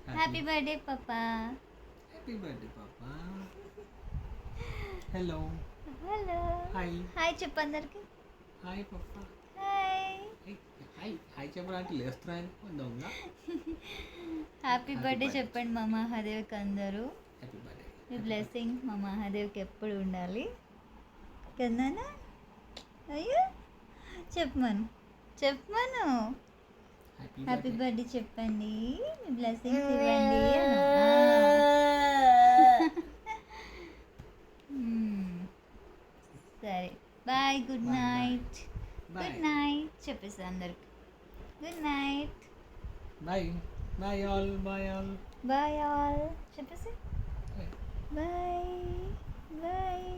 Happy birthday పాపా. Happy birthday పాపా. Hello hello hi hi చెప్పు అందరికి. హాయ్ పాపా. హాయ్. హాయ్ హాయ్ చెప్పడానికి లేస్తున్నాను దొంగ. Happy Happy birthday birthday. చెప్పండి మా మహాదేవ్కి అందరూ. Happy birthday. మీ బ్లెస్సింగ్ మా మహాదేవ్కి ఎప్పుడు ఉండాలి కన్నానా. అయ్యో చెప్పమను చెప్పమను. హ్యాపీ బర్త్డే చెప్పండి, మీ బ్లెస్సింగ్స్ ఇవ్వండి అను. సరే bye, good Bye, bye. Night. Bye. Good night చెప్పేసి అందరికి good night. Bye bye all bye all. Bye all చెప్పేసి బాయ్ బాయ్.